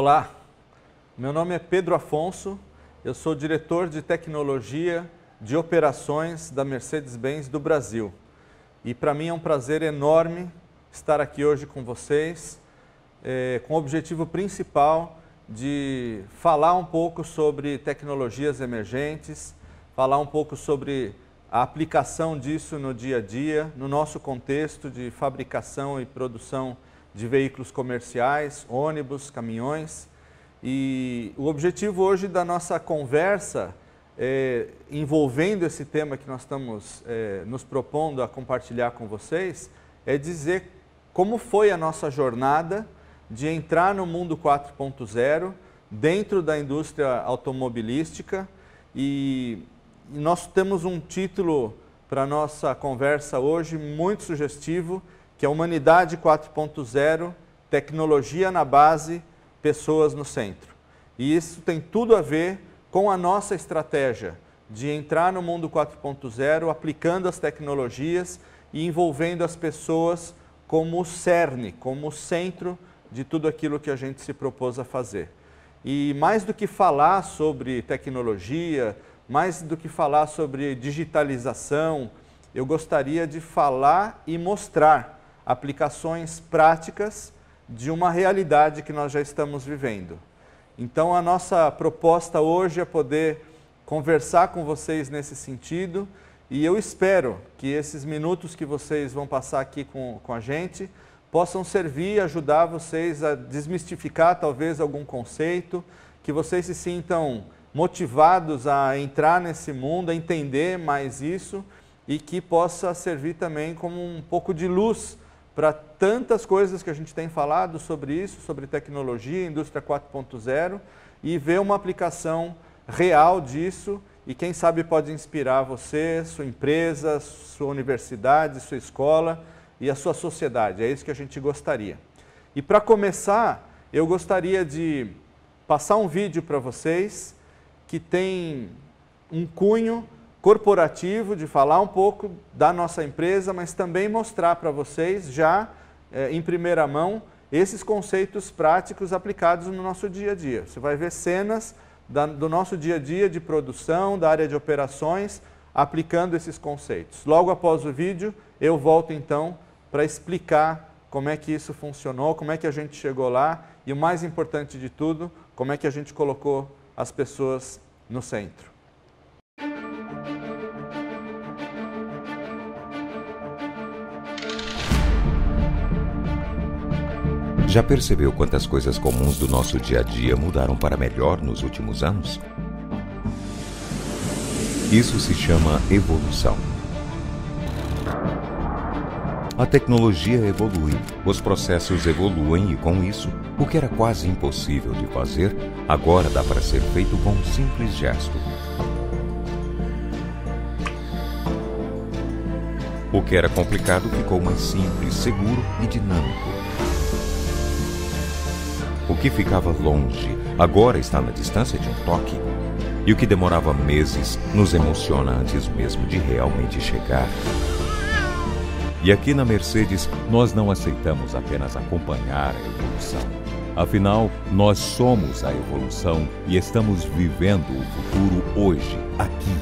Olá, meu nome é Pedro Afonso, eu sou diretor de tecnologia de operações da Mercedes-Benz do Brasil. E para mim é um prazer enorme estar aqui hoje com vocês, com o objetivo principal de falar um pouco sobre tecnologias emergentes, falar um pouco sobre a aplicação disso no dia a dia, no nosso contexto de fabricação e produção de veículos comerciais, ônibus, caminhões. E o objetivo hoje da nossa conversa, envolvendo esse tema que nós estamos nos propondo a compartilhar com vocês, é dizer como foi a nossa jornada de entrar no mundo 4.0 dentro da indústria automobilística. E nós temos um título para a nossa conversa hoje muito sugestivo, que é Humanidade 4.0, Tecnologia na Base, Pessoas no Centro. E isso tem tudo a ver com a nossa estratégia de entrar no mundo 4.0, aplicando as tecnologias e envolvendo as pessoas como o cerne, como o centro de tudo aquilo que a gente se propôs a fazer. E mais do que falar sobre tecnologia, mais do que falar sobre digitalização, eu gostaria de falar e mostrar aplicações práticas de uma realidade que nós já estamos vivendo. Então a nossa proposta hoje é poder conversar com vocês nesse sentido, e eu espero que esses minutos que vocês vão passar aqui com a gente possam servir e ajudar vocês a desmistificar talvez algum conceito, que vocês se sintam motivados a entrar nesse mundo, a entender mais isso, e que possa servir também como um pouco de luz para tantas coisas que a gente tem falado sobre isso, sobre tecnologia, indústria 4.0, e ver uma aplicação real disso, e quem sabe pode inspirar você, sua empresa, sua universidade, sua escola e a sua sociedade. É isso que a gente gostaria. E para começar, eu gostaria de passar um vídeo para vocês que tem um cunho corporativo, de falar um pouco da nossa empresa, mas também mostrar para vocês já em primeira mão esses conceitos práticos aplicados no nosso dia a dia. Você vai ver cenas do nosso dia a dia de produção, da área de operações, aplicando esses conceitos. Logo após o vídeo, eu volto então para explicar como é que isso funcionou, como é que a gente chegou lá e, o mais importante de tudo, como é que a gente colocou as pessoas no centro. Já percebeu quantas coisas comuns do nosso dia a dia mudaram para melhor nos últimos anos? Isso se chama evolução. A tecnologia evolui, os processos evoluem e, com isso, o que era quase impossível de fazer, agora dá para ser feito com um simples gesto. O que era complicado ficou mais simples, seguro e dinâmico. O que ficava longe, agora está na distância de um toque. E o que demorava meses, nos emociona antes mesmo de realmente chegar. E aqui na Mercedes, nós não aceitamos apenas acompanhar a evolução. Afinal, nós somos a evolução e estamos vivendo o futuro hoje, aqui.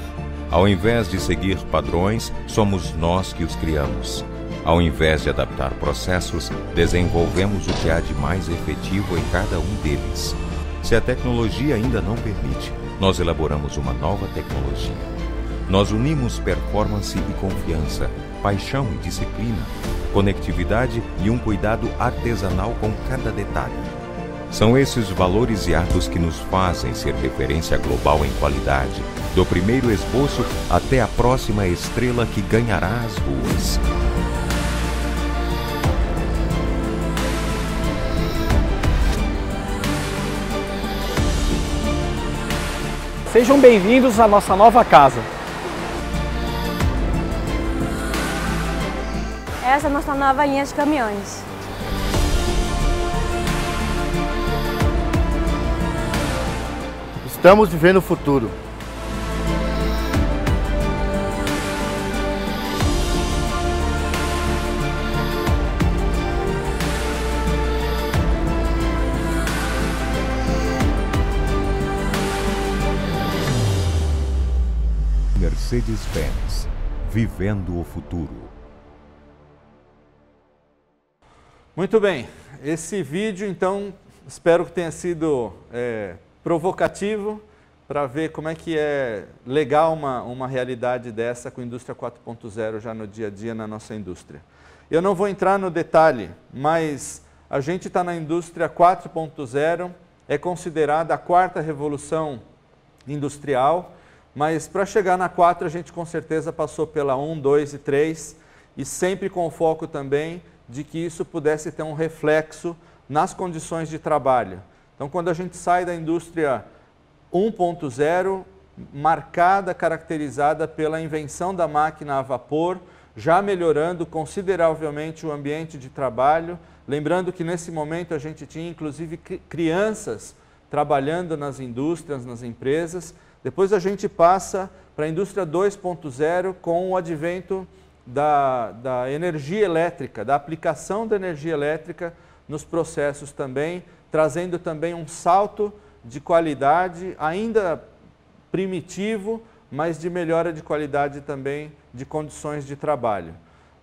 Ao invés de seguir padrões, somos nós que os criamos. Ao invés de adaptar processos, desenvolvemos o que há de mais efetivo em cada um deles. Se a tecnologia ainda não permite, nós elaboramos uma nova tecnologia. Nós unimos performance e confiança, paixão e disciplina, conectividade e um cuidado artesanal com cada detalhe. São esses valores e atos que nos fazem ser referência global em qualidade, do primeiro esboço até a próxima estrela que ganhará as ruas. Sejam bem-vindos à nossa nova casa. Essa é a nossa nova linha de caminhões. Estamos vivendo o futuro. Mercedes-Benz, vivendo o futuro. Muito bem, esse vídeo então espero que tenha sido provocativo para ver como é que é legal uma realidade dessa com a indústria 4.0 já no dia a dia na nossa indústria. Eu não vou entrar no detalhe, mas a gente está na indústria 4.0, é considerada a quarta revolução industrial, mas para chegar na 4 a gente com certeza passou pela 1, 2 e 3 e sempre com o foco também de que isso pudesse ter um reflexo nas condições de trabalho. Então quando a gente sai da indústria 1.0, marcada, caracterizada pela invenção da máquina a vapor, já melhorando consideravelmente o ambiente de trabalho, lembrando que nesse momento a gente tinha inclusive crianças trabalhando nas indústrias, nas empresas. Depois a gente passa para a indústria 2.0 com o advento da energia elétrica, da aplicação da energia elétrica nos processos também, trazendo também um salto de qualidade, ainda primitivo, mas de melhora de qualidade também de condições de trabalho.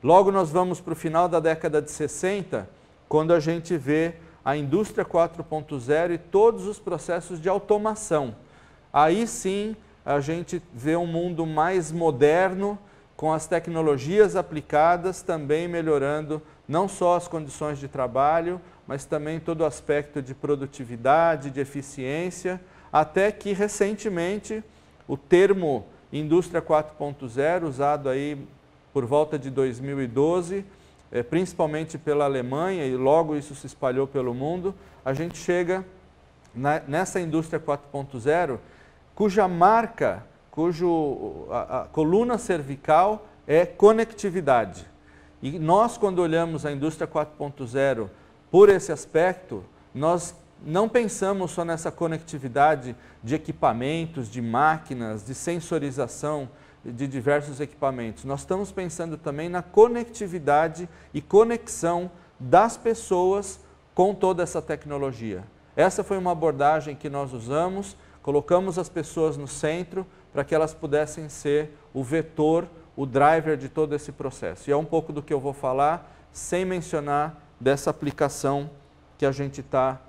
Logo nós vamos para o final da década de 60, quando a gente vê a indústria 4.0 e todos os processos de automação. Aí sim a gente vê um mundo mais moderno, com as tecnologias aplicadas também melhorando não só as condições de trabalho, mas também todo o aspecto de produtividade, de eficiência, até que recentemente o termo indústria 4.0, usado aí por volta de 2012, principalmente pela Alemanha, e logo isso se espalhou pelo mundo, a gente chega nessa indústria 4.0, cuja marca, a coluna cervical é conectividade. E nós, quando olhamos a indústria 4.0 por esse aspecto, nós não pensamos só nessa conectividade de equipamentos, de máquinas, de sensorização de diversos equipamentos. Nós estamos pensando também na conectividade e conexão das pessoas com toda essa tecnologia. Essa foi uma abordagem que nós usamos, colocamos as pessoas no centro para que elas pudessem ser o vetor, o driver de todo esse processo. E é um pouco do que eu vou falar, sem mencionar dessa aplicação que a gente está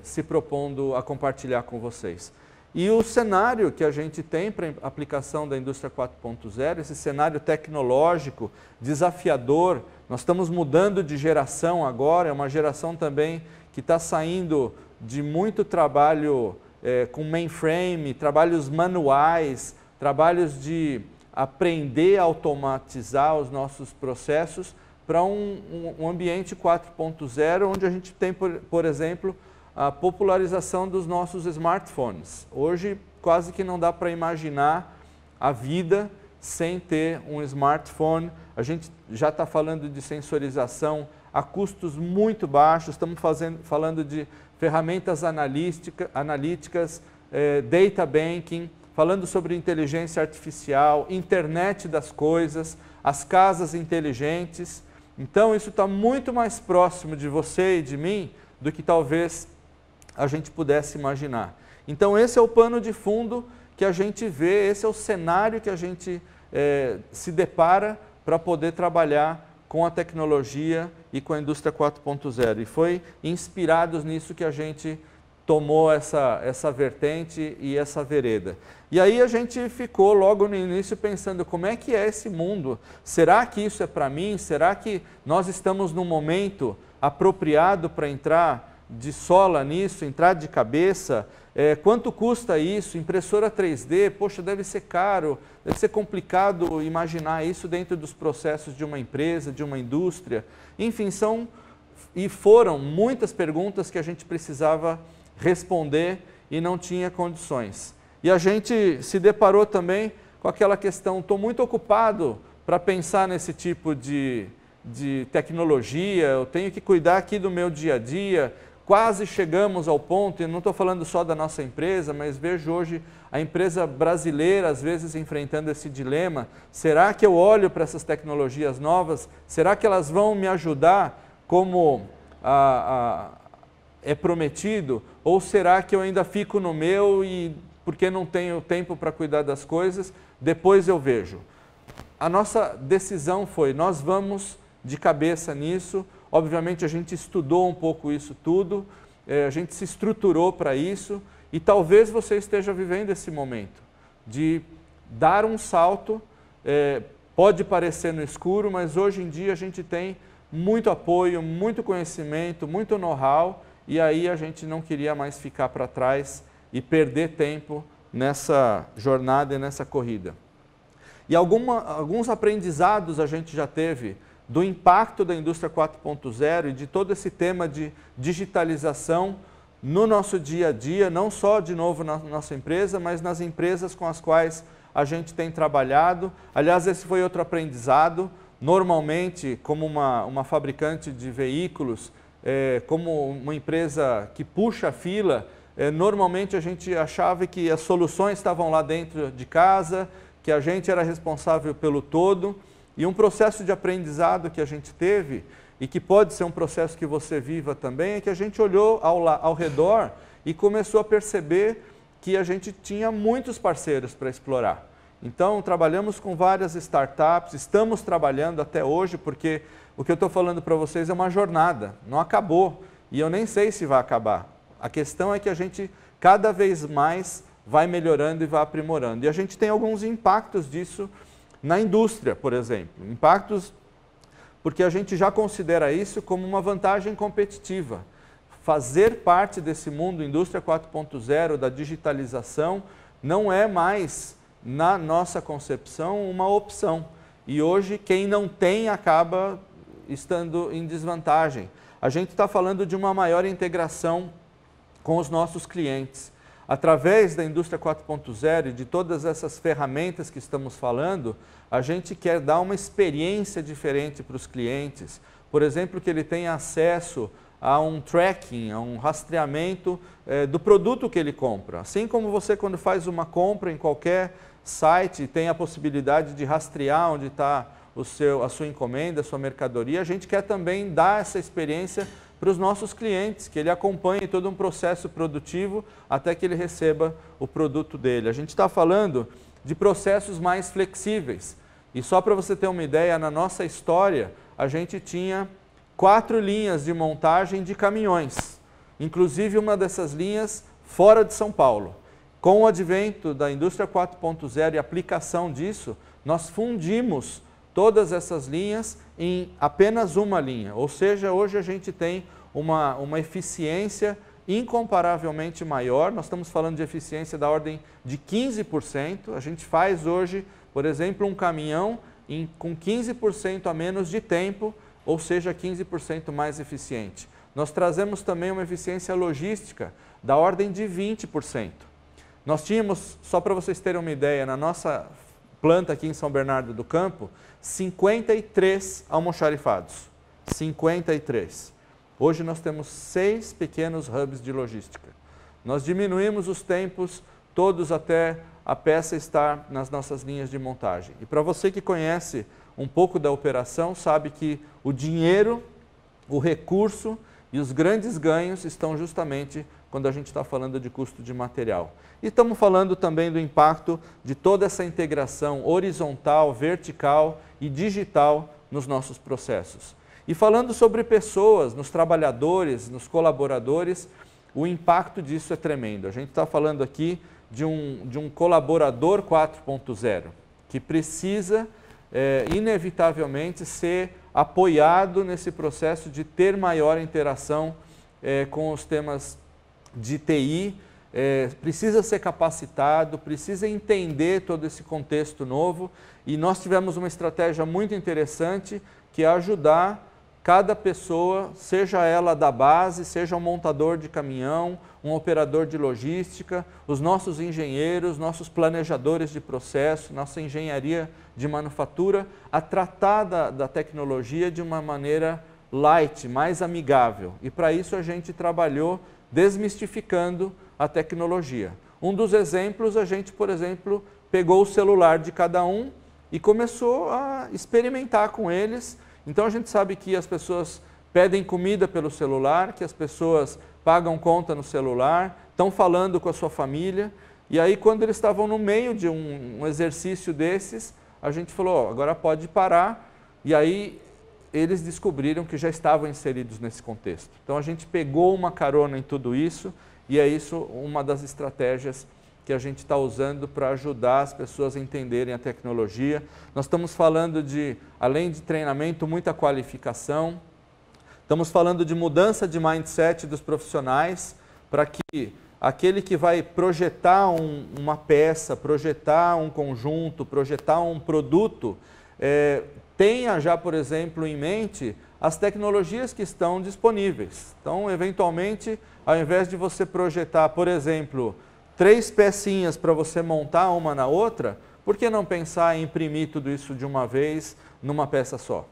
se propondo a compartilhar com vocês. E o cenário que a gente tem para a aplicação da indústria 4.0, esse cenário tecnológico, desafiador, nós estamos mudando de geração agora, é uma geração também que está saindo de muito trabalho com mainframe, trabalhos manuais, trabalhos de aprender a automatizar os nossos processos para um ambiente 4.0, onde a gente tem, por exemplo, a popularização dos nossos smartphones. Hoje, quase que não dá para imaginar a vida sem ter um smartphone. A gente já está falando de sensorização a custos muito baixos, estamos falando de ferramentas analíticas, data banking, falando sobre inteligência artificial, internet das coisas, as casas inteligentes. Então, isso está muito mais próximo de você e de mim do que talvez a gente pudesse imaginar. Então, esse é o pano de fundo que a gente vê, esse é o cenário que a gente se depara para poder trabalhar com a tecnologia e com a indústria 4.0. E foi inspirados nisso que a gente tomou essa vertente e essa vereda. E aí a gente ficou logo no início pensando, como é que é esse mundo? Será que isso é para mim? Será que nós estamos num momento apropriado para entrar de sola nisso, entrar de cabeça? Quanto custa isso? Impressora 3D, poxa, deve ser caro, deve ser complicado imaginar isso dentro dos processos de uma empresa, de uma indústria. Enfim, foram muitas perguntas que a gente precisava responder e não tinha condições. E a gente se deparou também com aquela questão, estou muito ocupado para pensar nesse tipo de tecnologia, eu tenho que cuidar aqui do meu dia a dia, quase chegamos ao ponto, e não estou falando só da nossa empresa, mas vejo hoje a empresa brasileira às vezes enfrentando esse dilema, será que eu olho para essas tecnologias novas, será que elas vão me ajudar como é prometido, ou será que eu ainda fico no meu e porque não tenho tempo para cuidar das coisas, depois eu vejo. A nossa decisão foi, nós vamos de cabeça nisso, obviamente a gente estudou um pouco isso tudo, a gente se estruturou para isso e talvez você esteja vivendo esse momento de dar um salto, pode parecer no escuro, mas hoje em dia a gente tem muito apoio, muito conhecimento, muito know-how e aí a gente não queria mais ficar para trás e perder tempo nessa jornada e nessa corrida. E alguns aprendizados a gente já teve do impacto da indústria 4.0 e de todo esse tema de digitalização no nosso dia a dia, não só de novo na nossa empresa, mas nas empresas com as quais a gente tem trabalhado. Aliás, esse foi outro aprendizado. Normalmente, como uma fabricante de veículos, como uma empresa que puxa a fila, normalmente a gente achava que as soluções estavam lá dentro de casa, que a gente era responsável pelo todo, e um processo de aprendizado que a gente teve, e que pode ser um processo que você viva também, é que a gente olhou ao redor e começou a perceber que a gente tinha muitos parceiros para explorar. Então, trabalhamos com várias startups, estamos trabalhando até hoje, porque o que eu estou falando para vocês é uma jornada, não acabou, e eu nem sei se vai acabar. A questão é que a gente cada vez mais vai melhorando e vai aprimorando. E a gente tem alguns impactos disso na indústria, por exemplo. Impactos porque a gente já considera isso como uma vantagem competitiva. Fazer parte desse mundo, indústria 4.0, da digitalização, não é mais, na nossa concepção, uma opção. E hoje, quem não tem acaba estando em desvantagem. A gente está falando de uma maior integração com os nossos clientes. Através da indústria 4.0 e de todas essas ferramentas que estamos falando, a gente quer dar uma experiência diferente para os clientes. Por exemplo, que ele tenha acesso a um tracking, a um rastreamento do produto que ele compra. Assim como você, quando faz uma compra em qualquer site, tem a possibilidade de rastrear onde está a sua encomenda, a sua mercadoria, a gente quer também dar essa experiência para os nossos clientes, que ele acompanhe todo um processo produtivo até que ele receba o produto dele. A gente está falando de processos mais flexíveis. E só para você ter uma ideia, na nossa história, a gente tinha 4 linhas de montagem de caminhões, inclusive uma dessas linhas fora de São Paulo. Com o advento da indústria 4.0 e aplicação disso, nós fundimos todas essas linhas em apenas uma linha, ou seja, hoje a gente tem uma eficiência incomparavelmente maior, nós estamos falando de eficiência da ordem de 15%, a gente faz hoje, por exemplo, um caminhão com 15% a menos de tempo, ou seja, 15% mais eficiente. Nós trazemos também uma eficiência logística da ordem de 20%. Nós tínhamos, só para vocês terem uma ideia, na nossa planta aqui em São Bernardo do Campo, 53 almoxarifados. 53. Hoje nós temos 6 pequenos hubs de logística. Nós diminuímos os tempos todos até a peça estar nas nossas linhas de montagem. E para você que conhece um pouco da operação, sabe que o dinheiro, o recurso e os grandes ganhos estão justamente quando a gente está falando de custo de material. E estamos falando também do impacto de toda essa integração horizontal, vertical e digital nos nossos processos. E falando sobre pessoas, nos trabalhadores, nos colaboradores, o impacto disso é tremendo. A gente está falando aqui de um colaborador 4.0, que precisa inevitavelmente ser apoiado nesse processo de ter maior interação com os temas de TI, precisa ser capacitado, precisa entender todo esse contexto novo, e nós tivemos uma estratégia muito interessante que é ajudar cada pessoa, seja ela da base, seja um montador de caminhão, um operador de logística, os nossos engenheiros, nossos planejadores de processo, nossa engenharia de manufatura, a tratar da tecnologia de uma maneira light, mais amigável. E para isso a gente trabalhou desmistificando a tecnologia. Um dos exemplos, a gente, por exemplo, pegou o celular de cada um e começou a experimentar com eles. Então a gente sabe que as pessoas pedem comida pelo celular, que as pessoas pagam conta no celular, estão falando com a sua família, E aí, quando eles estavam no meio de um exercício desses, a gente falou, ó, agora pode parar. E aí, eles descobriram que já estavam inseridos nesse contexto. Então, a gente pegou uma carona em tudo isso, e é isso uma das estratégias que a gente está usando para ajudar as pessoas a entenderem a tecnologia. Nós estamos falando de, além de treinamento, muita qualificação. Estamos falando de mudança de mindset dos profissionais, para que aquele que vai projetar uma peça, projetar um conjunto, projetar um produto, tenha já, por exemplo, em mente as tecnologias que estão disponíveis. Então, eventualmente, ao invés de você projetar, por exemplo, 3 pecinhas para você montar uma na outra, por que não pensar em imprimir tudo isso de uma vez numa peça só?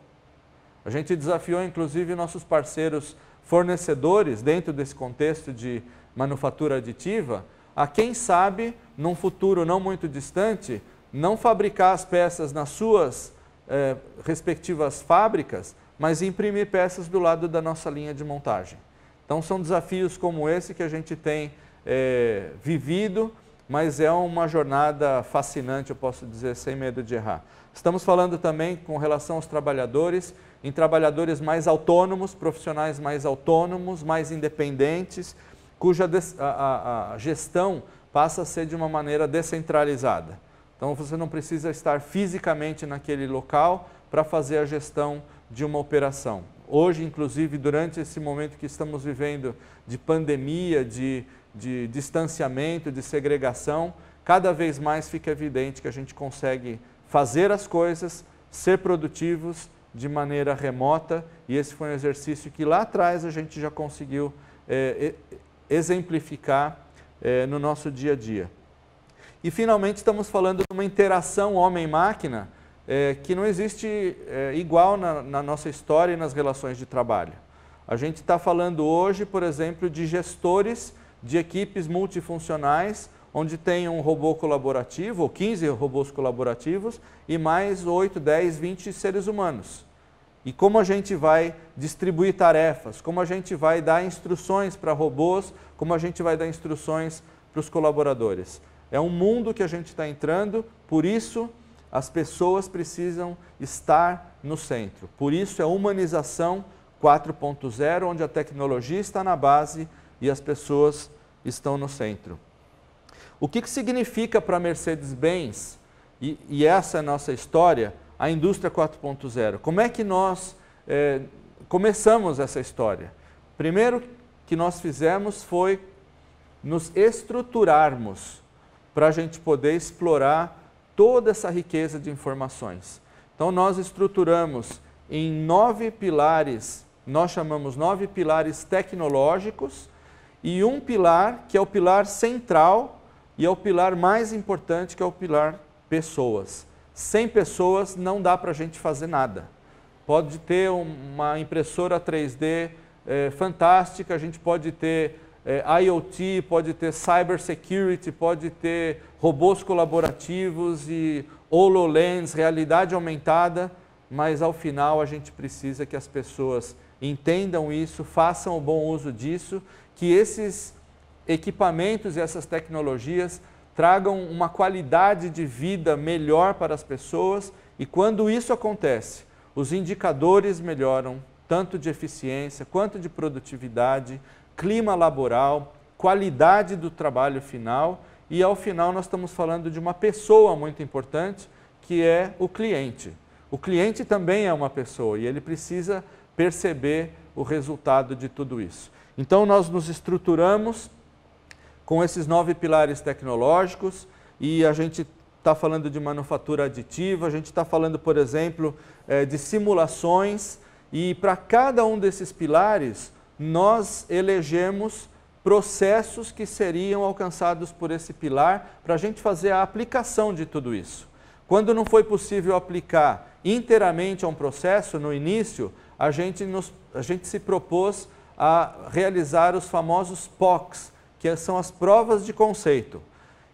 A gente desafiou, inclusive, nossos parceiros fornecedores, dentro desse contexto de manufatura aditiva, a quem sabe, num futuro não muito distante, não fabricar as peças nas suas respectivas fábricas, mas imprimir peças do lado da nossa linha de montagem. Então, são desafios como esse que a gente tem vivido, mas é uma jornada fascinante, eu posso dizer, sem medo de errar. Estamos falando também com relação aos trabalhadores, em trabalhadores mais autônomos, profissionais mais autônomos, mais independentes, cuja a gestão passa a ser de uma maneira descentralizada. Então, você não precisa estar fisicamente naquele local para fazer a gestão de uma operação. Hoje, inclusive, durante esse momento que estamos vivendo de pandemia, de distanciamento, de segregação, cada vez mais fica evidente que a gente consegue fazer as coisas, ser produtivos de maneira remota, e esse foi um exercício que lá atrás a gente já conseguiu exemplificar no nosso dia a dia. E finalmente estamos falando de uma interação homem-máquina que não existe igual na nossa história e nas relações de trabalho. A gente está falando hoje, por exemplo, de gestores de equipes multifuncionais, onde tem um robô colaborativo, ou 15 robôs colaborativos, e mais 8, 10, 20 seres humanos. E como a gente vai distribuir tarefas, como a gente vai dar instruções para robôs, como a gente vai dar instruções para os colaboradores. É um mundo que a gente está entrando, por isso as pessoas precisam estar no centro. Por isso é humanização 4.0, onde a tecnologia está na base e as pessoas estão no centro. O que significa para a Mercedes-Benz, e essa é a nossa história, a indústria 4.0? Como é que nós começamos essa história? Primeiro que nós fizemos foi nos estruturarmos para a gente poder explorar toda essa riqueza de informações. Então, nós estruturamos em 9 pilares, nós chamamos 9 pilares tecnológicos, e um pilar que é o pilar central e é o pilar mais importante, que é o pilar pessoas. Sem pessoas não dá para a gente fazer nada. Pode ter uma impressora 3D fantástica, a gente pode ter IoT, pode ter cybersecurity, pode ter robôs colaborativos e HoloLens, realidade aumentada, mas ao final a gente precisa que as pessoas entendam isso, façam o bom uso disso, que esses equipamentos e essas tecnologias tragam uma qualidade de vida melhor para as pessoas, e quando isso acontece, os indicadores melhoram, tanto de eficiência quanto de produtividade, clima laboral, qualidade do trabalho final, e ao final nós estamos falando de uma pessoa muito importante, que é o cliente. O cliente também é uma pessoa e ele precisa perceber o resultado de tudo isso. Então nós nos estruturamos com esses 9 pilares tecnológicos, e a gente está falando de manufatura aditiva, a gente está falando, por exemplo, de simulações, e para cada um desses pilares nós elegemos processos que seriam alcançados por esse pilar para a gente fazer a aplicação de tudo isso. Quando não foi possível aplicar inteiramente a um processo no início, a gente se propôs a realizar os famosos POCs, que são as provas de conceito.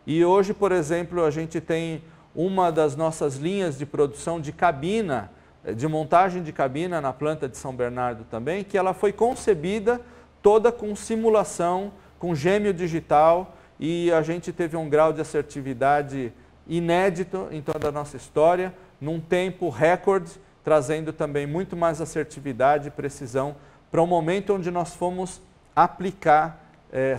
E hoje, por exemplo, a gente tem uma das nossas linhas de produção de cabina, de montagem de cabina na planta de São Bernardo também, que ela foi concebida toda com simulação, com gêmeo digital, e a gente teve um grau de assertividade inédito em toda a nossa história, num tempo recorde, trazendo também muito mais assertividade e precisão para um momento onde nós fomos aplicar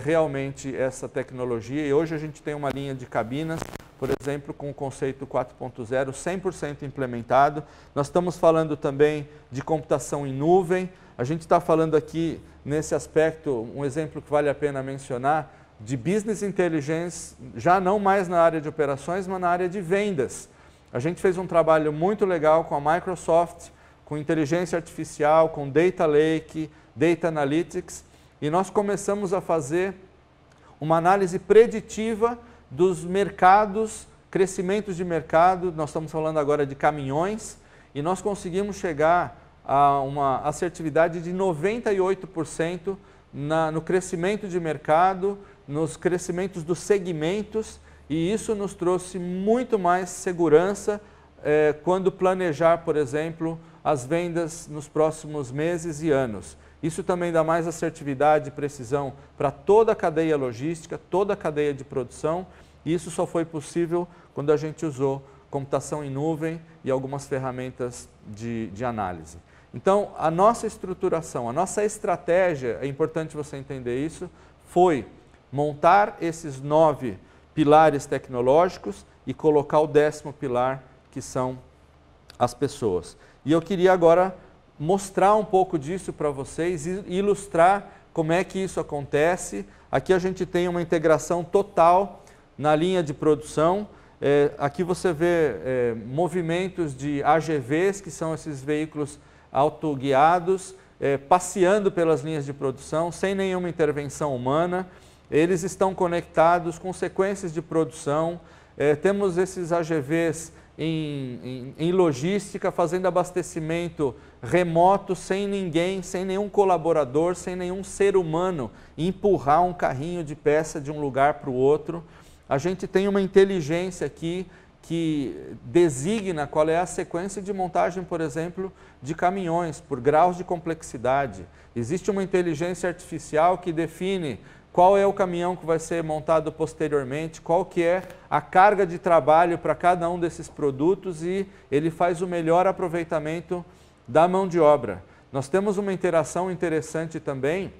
realmente essa tecnologia. E hoje a gente tem uma linha de cabinas, por exemplo, com o conceito 4.0 100% implementado. Nós estamos falando também de computação em nuvem. A gente está falando aqui, nesse aspecto, um exemplo que vale a pena mencionar, de business intelligence, já não mais na área de operações, mas na área de vendas. A gente fez um trabalho muito legal com a Microsoft, com inteligência artificial, com Data Lake, Data Analytics, e nós começamos a fazer uma análise preditiva dos mercados, crescimentos de mercado. Nós estamos falando agora de caminhões, e nós conseguimos chegar a uma assertividade de 98% no crescimento de mercado, nos crescimentos dos segmentos, e isso nos trouxe muito mais segurança quando planejar, por exemplo, as vendas nos próximos meses e anos. Isso também dá mais assertividade e precisão para toda a cadeia logística, toda a cadeia de produção, e isso só foi possível quando a gente usou computação em nuvem e algumas ferramentas de análise. Então, a nossa estruturação, a nossa estratégia, é importante você entender isso, foi montar esses 9 pilares tecnológicos e colocar o 10º pilar, que são as pessoas. E eu queria agora mostrar um pouco disso para vocês e ilustrar como é que isso acontece. Aqui a gente tem uma integração total na linha de produção. Aqui você vê movimentos de AGVs, que são esses veículos autoguiados, passeando pelas linhas de produção, sem nenhuma intervenção humana. Eles estão conectados com sequências de produção. Temos esses AGVs em logística, fazendo abastecimento remoto, sem ninguém, sem nenhum colaborador, sem nenhum ser humano empurrar um carrinho de peça de um lugar para o outro. A gente tem uma inteligência aqui que designa qual é a sequência de montagem, por exemplo, de caminhões, por graus de complexidade. Existe uma inteligência artificial que define qual é o caminhão que vai ser montado posteriormente, qual que é a carga de trabalho para cada um desses produtos, e ele faz o melhor aproveitamento da mão de obra. Nós temos uma interação interessante também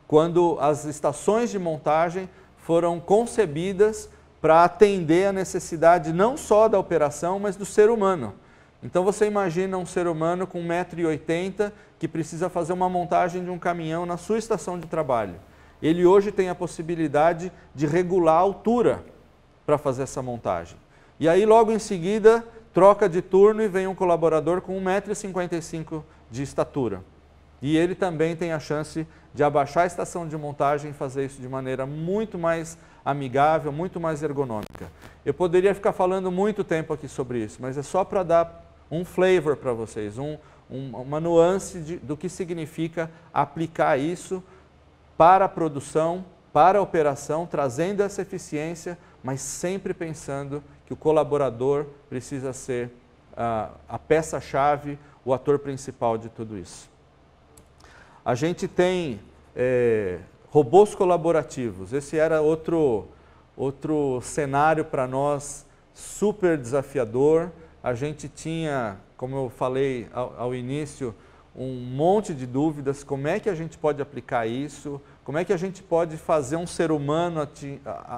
quando as estações de montagem foram concebidas para atender a necessidade não só da operação, mas do ser humano. Então você imagina um ser humano com 1,80 m que precisa fazer uma montagem de um caminhão na sua estação de trabalho. Ele hoje tem a possibilidade de regular a altura para fazer essa montagem. E aí logo em seguida troca de turno e vem um colaborador com 1,55 m de estatura. E ele também tem a chance de abaixar a estação de montagem e fazer isso de maneira muito mais amigável, muito mais ergonômica. Eu poderia ficar falando muito tempo aqui sobre isso, mas é só para dar um flavor para vocês, uma nuance do que significa aplicar isso para a produção, para a operação, trazendo essa eficiência, mas sempre pensando que o colaborador precisa ser a peça-chave, o ator principal de tudo isso. A gente tem robôs colaborativos. Esse era outro cenário para nós super desafiador. A gente tinha, como eu falei ao início, um monte de dúvidas, como é que a gente pode aplicar isso, como é que a gente pode fazer um ser humano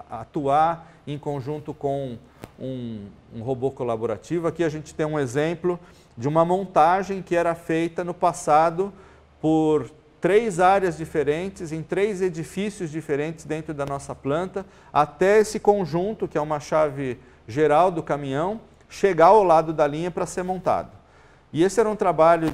atuar em conjunto com um robô colaborativo. Aqui a gente tem um exemplo de uma montagem que era feita no passado por 3 áreas diferentes, em 3 edifícios diferentes dentro da nossa planta, até esse conjunto, que é uma chave geral do caminhão, chegar ao lado da linha para ser montado. E esse era um trabalho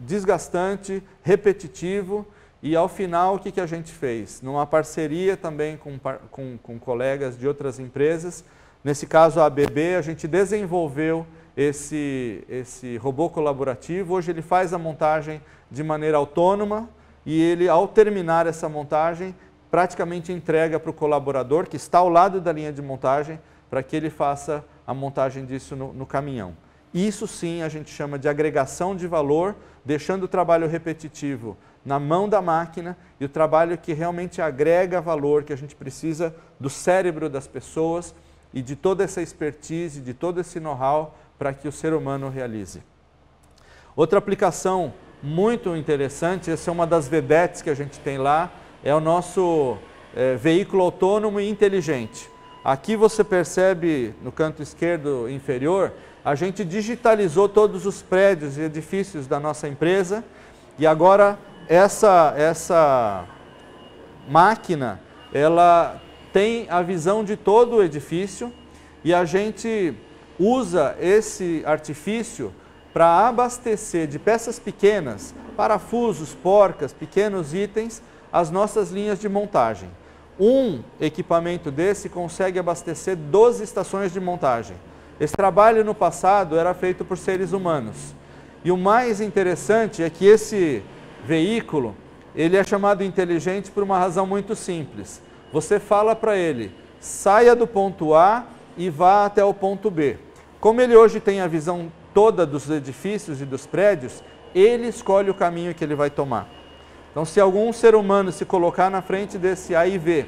desgastante, repetitivo, e ao final o que a gente fez? Numa parceria também com colegas de outras empresas, nesse caso a ABB, a gente desenvolveu esse robô colaborativo. Hoje ele faz a montagem de maneira autônoma e ele, ao terminar essa montagem, praticamente entrega para o colaborador que está ao lado da linha de montagem para que ele faça a montagem disso no caminhão. Isso sim a gente chama de agregação de valor, deixando o trabalho repetitivo na mão da máquina e o trabalho que realmente agrega valor, que a gente precisa do cérebro das pessoas e de toda essa expertise, de todo esse know-how para que o ser humano realize. Outra aplicação muito interessante, essa é uma das vedetes que a gente tem lá, é o nosso veículo autônomo e inteligente. Aqui você percebe no canto esquerdo inferior, a gente digitalizou todos os prédios e edifícios da nossa empresa e agora essa máquina, ela tem a visão de todo o edifício e a gente usa esse artifício para abastecer de peças pequenas, parafusos, porcas, pequenos itens, as nossas linhas de montagem. Um equipamento desse consegue abastecer 12 estações de montagem. Esse trabalho no passado era feito por seres humanos. E o mais interessante é que esse veículo, ele é chamado inteligente por uma razão muito simples. Você fala para ele, saia do ponto A e vá até o ponto B. Como ele hoje tem a visão toda dos edifícios e dos prédios, ele escolhe o caminho que ele vai tomar. Então, se algum ser humano se colocar na frente desse A e V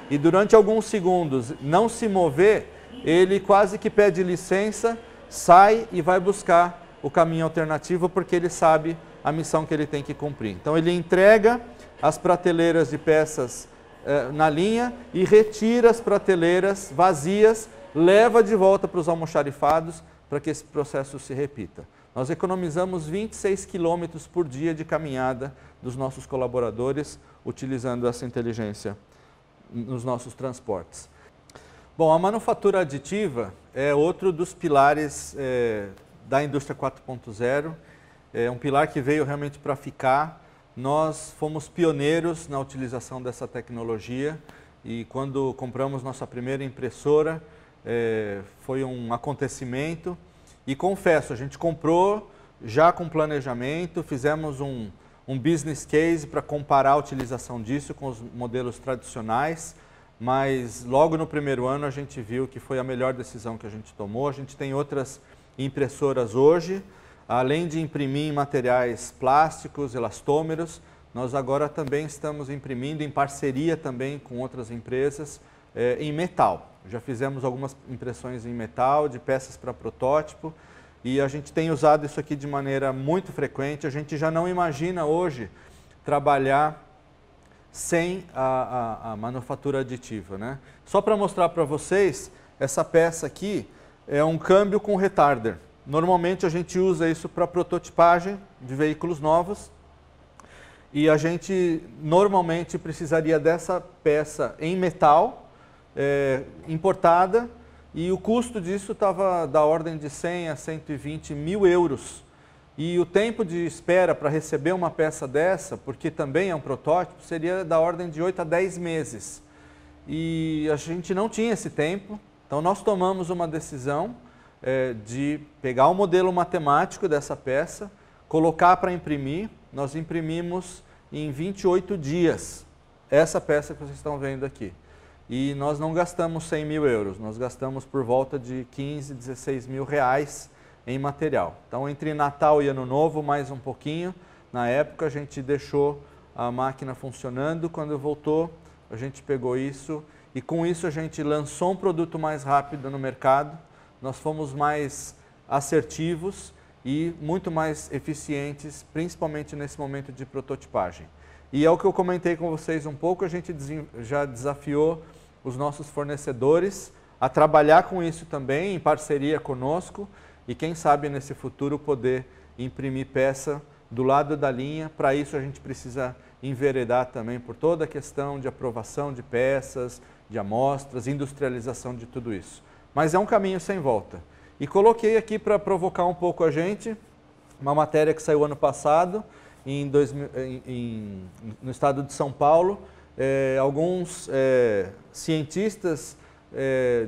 e durante alguns segundos não se mover, ele quase que pede licença, sai e vai buscar o caminho alternativo porque ele sabe a missão que ele tem que cumprir. Então, ele entrega as prateleiras de peças na linha e retira as prateleiras vazias, leva de volta para os almoxarifados para que esse processo se repita. Nós economizamos 26 quilômetros por dia de caminhada dos nossos colaboradores utilizando essa inteligência nos nossos transportes. Bom, a manufatura aditiva é outro dos pilares da indústria 4.0, é um pilar que veio realmente para ficar. Nós fomos pioneiros na utilização dessa tecnologia e quando compramos nossa primeira impressora, foi um acontecimento e confesso, a gente comprou já com planejamento, fizemos um business case para comparar a utilização disso com os modelos tradicionais, mas logo no primeiro ano a gente viu que foi a melhor decisão que a gente tomou. A gente tem outras impressoras hoje, além de imprimir em materiais plásticos, elastômeros, nós agora também estamos imprimindo em parceria também com outras empresas em metal. Já fizemos algumas impressões em metal, de peças para protótipo, e a gente tem usado isso aqui de maneira muito frequente. A gente já não imagina hoje trabalhar sem a manufatura aditiva, né? Só para mostrar para vocês, essa peça aqui é um câmbio com retarder. Normalmente a gente usa isso para prototipagem de veículos novos e a gente normalmente precisaria dessa peça em metal, importada, e o custo disso estava da ordem de 100 a 120 mil euros. E o tempo de espera para receber uma peça dessa, porque também é um protótipo, seria da ordem de 8 a 10 meses. E a gente não tinha esse tempo, então nós tomamos uma decisão de pegar o modelo matemático dessa peça, colocar para imprimir. Nós imprimimos em 28 dias essa peça que vocês estão vendo aqui. E nós não gastamos 100 mil euros, nós gastamos por volta de 15, 16 mil reais em material. Então, entre Natal e Ano Novo, mais um pouquinho, na época a gente deixou a máquina funcionando. Quando voltou, a gente pegou isso e com isso a gente lançou um produto mais rápido no mercado. Nós fomos mais assertivos e muito mais eficientes, principalmente nesse momento de prototipagem. E é o que eu comentei com vocês um pouco, a gente já desafiou os nossos fornecedores a trabalhar com isso também, em parceria conosco, e quem sabe nesse futuro poder imprimir peça do lado da linha. Para isso a gente precisa enveredar também por toda a questão de aprovação de peças, de amostras, industrialização de tudo isso. Mas é um caminho sem volta. E coloquei aqui para provocar um pouco a gente, uma matéria que saiu ano passado, no estado de São Paulo, alguns cientistas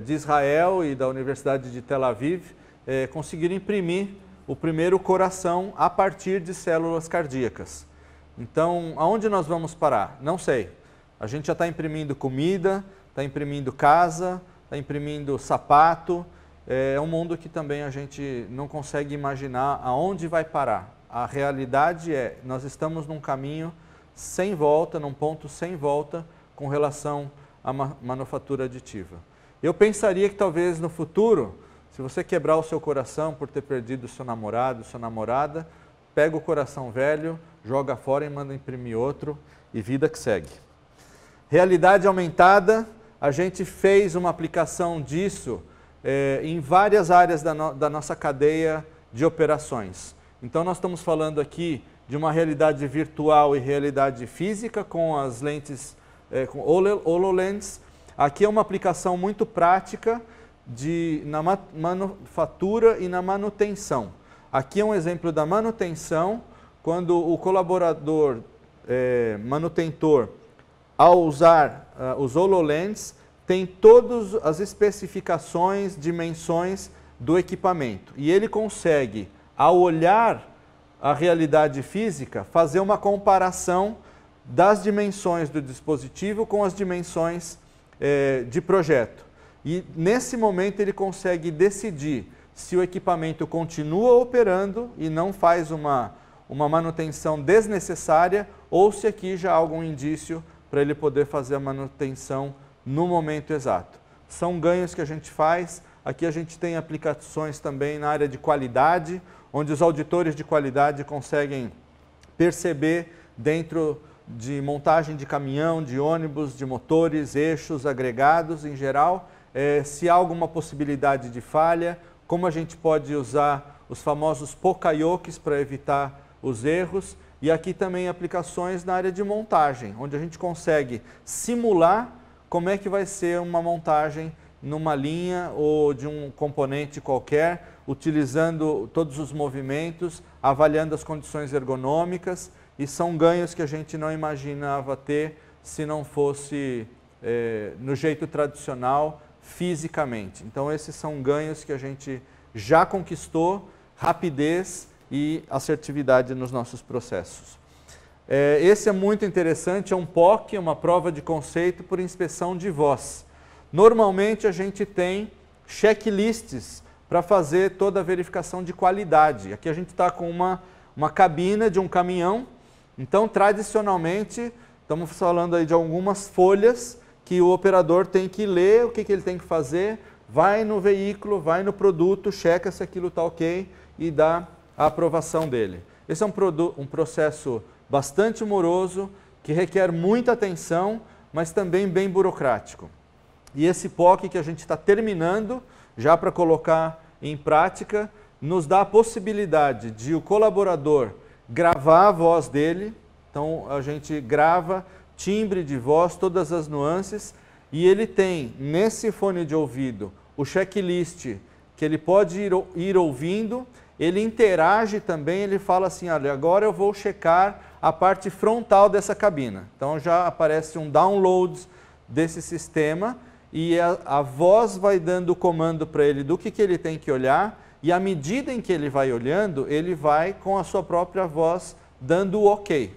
de Israel e da Universidade de Tel Aviv conseguiram imprimir o primeiro coração a partir de células cardíacas. Então, aonde nós vamos parar? Não sei. A gente já está imprimindo comida, está imprimindo casa, está imprimindo sapato é um mundo que também a gente não consegue imaginar aonde vai parar. A realidade é, nós estamos num caminho sem volta, num ponto sem volta com relação à manufatura aditiva. Eu pensaria que talvez no futuro, se você quebrar o seu coração por ter perdido o seu namorado, sua namorada, pega o coração velho, joga fora e manda imprimir outro e vida que segue. Realidade aumentada, a gente fez uma aplicação disso em várias áreas da nossa cadeia de operações. Então nós estamos falando aqui de uma realidade virtual e realidade física com as lentes, com HoloLens. Aqui é uma aplicação muito prática na manufatura e na manutenção. Aqui é um exemplo da manutenção, quando o colaborador manutentor, ao usar os HoloLens, tem todas as especificações, dimensões do equipamento. E ele consegue, ao olhar a realidade física, fazer uma comparação das dimensões do dispositivo com as dimensões de projeto. E nesse momento ele consegue decidir se o equipamento continua operando e não faz uma manutenção desnecessária ou se aqui já há algum indício para ele poder fazer a manutenção no momento exato. São ganhos que a gente faz. Aqui a gente tem aplicações também na área de qualidade, onde os auditores de qualidade conseguem perceber dentro de montagem de caminhão, de ônibus, de motores, eixos, agregados em geral, se há alguma possibilidade de falha, como a gente pode usar os famosos pokayokis para evitar os erros. E aqui também aplicações na área de montagem, onde a gente consegue simular como é que vai ser uma montagem numa linha ou de um componente qualquer, utilizando todos os movimentos, avaliando as condições ergonômicas, e são ganhos que a gente não imaginava ter se não fosse no jeito tradicional, fisicamente. Então esses são ganhos que a gente já conquistou, rapidez e assertividade nos nossos processos. Esse é muito interessante, é um POC, uma prova de conceito por inspeção de voz. Normalmente a gente tem checklists para fazer toda a verificação de qualidade. Aqui a gente está com uma cabina de um caminhão, então tradicionalmente estamos falando aí de algumas folhas que o operador tem que ler, o que ele tem que fazer, vai no veículo, vai no produto, checa se aquilo está ok e dá a aprovação dele. Esse é um processo bastante moroso, que requer muita atenção, mas também bem burocrático. E esse POC que a gente está terminando, já para colocar em prática, nos dá a possibilidade de o colaborador gravar a voz dele. Então a gente grava timbre de voz, todas as nuances, e ele tem nesse fone de ouvido o checklist que ele pode ir ouvindo. Ele interage também, ele fala assim, olha, agora eu vou checar a parte frontal dessa cabina. Então já aparece um download desse sistema e a voz vai dando o comando para ele do que ele tem que olhar, e à medida em que ele vai olhando, ele vai com a sua própria voz dando o ok.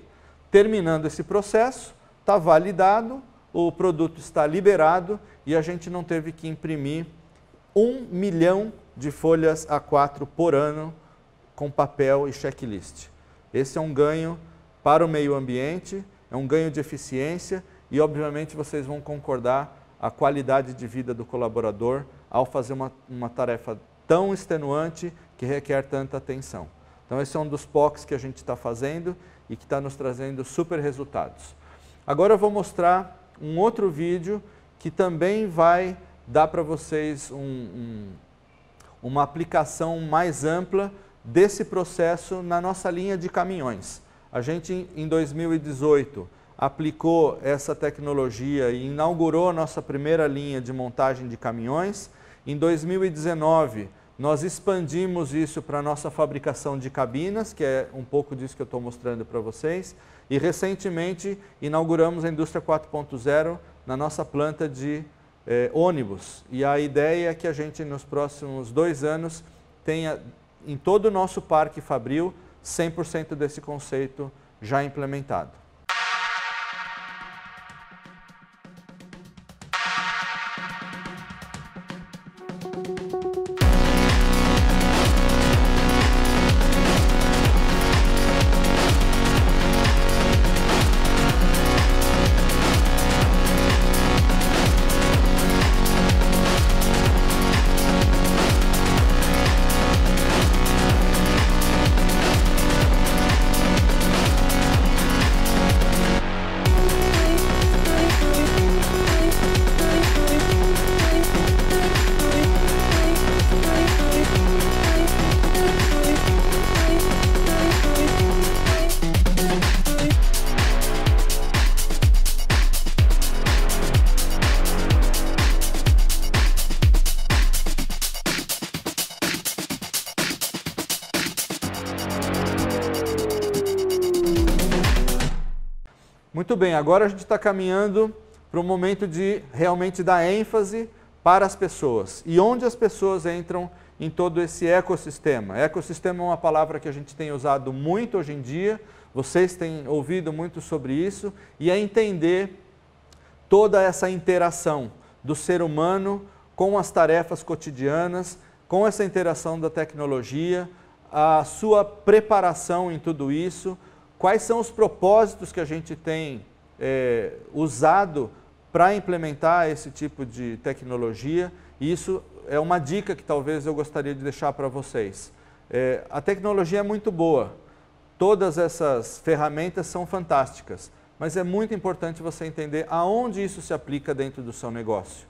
Terminando esse processo, está validado, o produto está liberado e a gente não teve que imprimir 1 milhão de folhas A4 por ano com papel e checklist. Esse é um ganho para o meio ambiente, é um ganho de eficiência e, obviamente, vocês vão concordar a qualidade de vida do colaborador ao fazer uma tarefa tão extenuante que requer tanta atenção. Então, esse é um dos POCs que a gente está fazendo e que está nos trazendo super resultados. Agora eu vou mostrar um outro vídeo que também vai dar para vocês uma aplicação mais ampla desse processo na nossa linha de caminhões. A gente, em 2018, aplicou essa tecnologia e inaugurou a nossa primeira linha de montagem de caminhões. Em 2019, nós expandimos isso para a nossa fabricação de cabinas, que é um pouco disso que eu estou mostrando para vocês. E, recentemente, inauguramos a Indústria 4.0 na nossa planta de ônibus. E a ideia é que a gente, nos próximos 2 anos, tenha em todo o nosso parque fabril 100% desse conceito já implementado. Muito bem, agora a gente está caminhando para o momento de realmente dar ênfase para as pessoas. E onde as pessoas entram em todo esse ecossistema? Ecossistema é uma palavra que a gente tem usado muito hoje em dia, vocês têm ouvido muito sobre isso, e é entender toda essa interação do ser humano com as tarefas cotidianas, com essa interação da tecnologia, a sua preparação em tudo isso, quais são os propósitos que a gente tem usado para implementar esse tipo de tecnologia. E isso é uma dica que talvez eu gostaria de deixar para vocês. A tecnologia é muito boa, todas essas ferramentas são fantásticas, mas é muito importante você entender aonde isso se aplica dentro do seu negócio.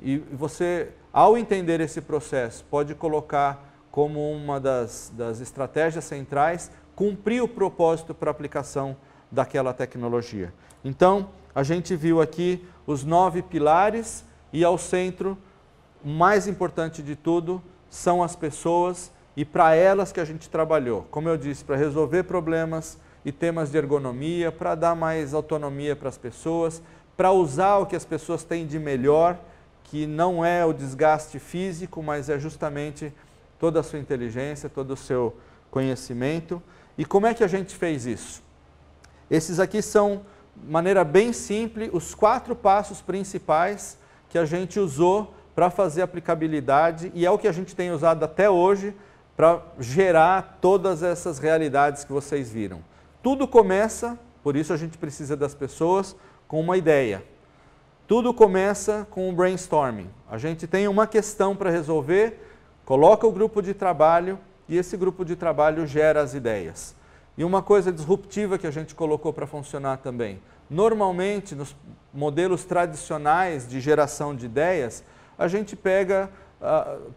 E você, ao entender esse processo, pode colocar como uma das estratégias centrais, cumprir o propósito para a aplicação daquela tecnologia. Então, a gente viu aqui os 9 pilares e ao centro, o mais importante de tudo, são as pessoas e para elas que a gente trabalhou. Como eu disse, para resolver problemas e temas de ergonomia, para dar mais autonomia para as pessoas, para usar o que as pessoas têm de melhor, que não é o desgaste físico, mas é justamente toda a sua inteligência, todo o seu conhecimento. E como é que a gente fez isso? Esses aqui são, de maneira bem simples, os 4 passos principais que a gente usou para fazer aplicabilidade e é o que a gente tem usado até hoje para gerar todas essas realidades que vocês viram. Tudo começa, por isso a gente precisa das pessoas, com uma ideia. Tudo começa com o brainstorming. A gente tem uma questão para resolver, coloca o grupo de trabalho e esse grupo de trabalho gera as ideias. E uma coisa disruptiva que a gente colocou para funcionar também. Normalmente, nos modelos tradicionais de geração de ideias, a gente pega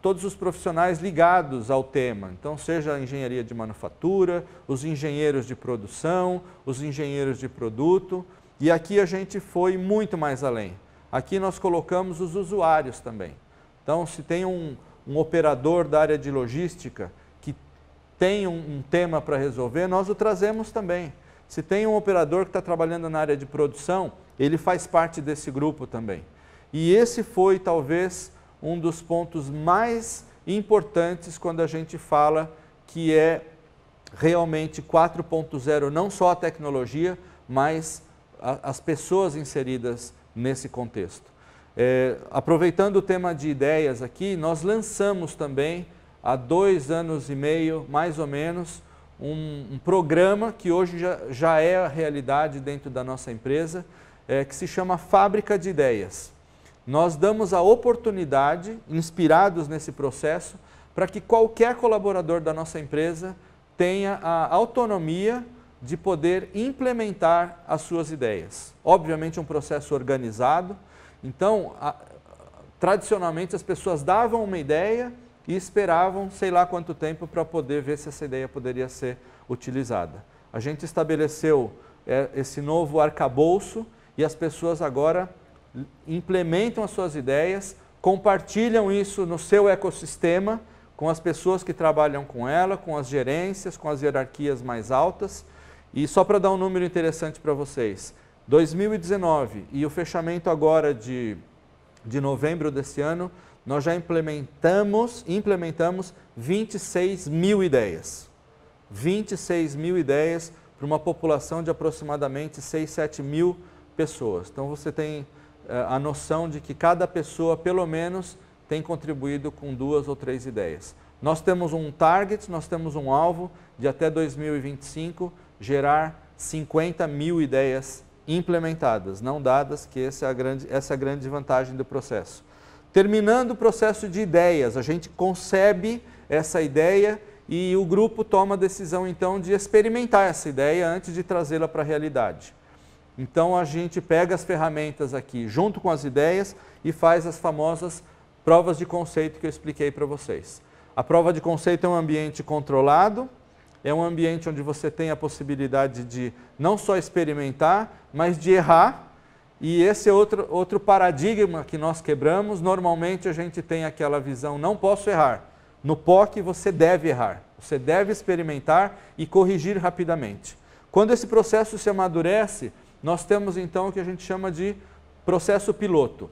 todos os profissionais ligados ao tema. Então, seja a engenharia de manufatura, os engenheiros de produção, os engenheiros de produto. E aqui a gente foi muito mais além. Aqui nós colocamos os usuários também. Então, se tem um operador da área de logística que tem um tema para resolver, nós o trazemos também. Se tem um operador que está trabalhando na área de produção, ele faz parte desse grupo também. E esse foi talvez um dos pontos mais importantes quando a gente fala que é realmente 4.0, não só a tecnologia, mas as pessoas inseridas nesse contexto. Aproveitando o tema de ideias aqui, nós lançamos também, há 2 anos e meio, mais ou menos, um programa que hoje já é a realidade dentro da nossa empresa, que se chama Fábrica de Ideias. Nós damos a oportunidade, inspirados nesse processo, para que qualquer colaborador da nossa empresa tenha a autonomia de poder implementar as suas ideias. Obviamente um processo organizado, então tradicionalmente as pessoas davam uma ideia e esperavam sei lá quanto tempo para poder ver se essa ideia poderia ser utilizada. A gente estabeleceu esse novo arcabouço e as pessoas agora implementam as suas ideias, compartilham isso no seu ecossistema com as pessoas que trabalham com ela, com as gerências, com as hierarquias mais altas. E só para dar um número interessante para vocês, 2019 e o fechamento agora de novembro desse ano, nós já implementamos 26 mil ideias. 26 mil ideias para uma população de aproximadamente 6, 7 mil pessoas. Então você tem a noção de que cada pessoa, pelo menos, tem contribuído com 2 ou 3 ideias. Nós temos um target, nós temos um alvo de até 2025 gerar 50 mil ideias implementadas, não dadas, que essa é a grande vantagem do processo. Terminando o processo de ideias, a gente concebe essa ideia e o grupo toma a decisão então de experimentar essa ideia antes de trazê-la para a realidade. Então a gente pega as ferramentas aqui junto com as ideias e faz as famosas provas de conceito que eu expliquei para vocês. A prova de conceito é um ambiente controlado, é um ambiente onde você tem a possibilidade de não só experimentar, mas de errar. E esse é outro paradigma que nós quebramos. Normalmente a gente tem aquela visão, não posso errar. No POC você deve errar, você deve experimentar e corrigir rapidamente. Quando esse processo se amadurece, nós temos então o que a gente chama de processo piloto.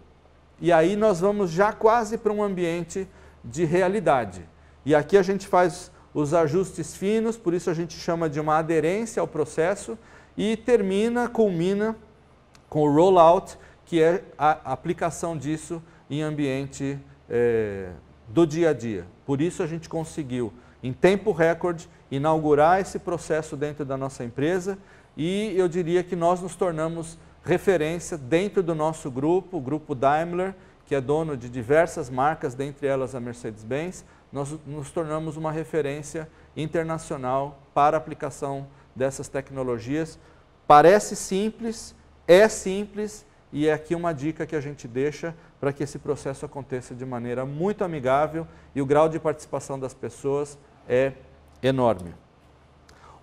E aí nós vamos já quase para um ambiente de realidade. E aqui a gente faz os ajustes finos, por isso a gente chama de uma aderência ao processo e culmina com o rollout, que é a aplicação disso em ambiente do dia a dia. Por isso a gente conseguiu, em tempo recorde, inaugurar esse processo dentro da nossa empresa e eu diria que nós nos tornamos referência dentro do nosso grupo, o grupo Daimler, que é dono de diversas marcas, dentre elas a Mercedes-Benz. Nós nos tornamos uma referência internacional para a aplicação dessas tecnologias. Parece simples, é simples e é aqui uma dica que a gente deixa para que esse processo aconteça de maneira muito amigável e o grau de participação das pessoas é enorme.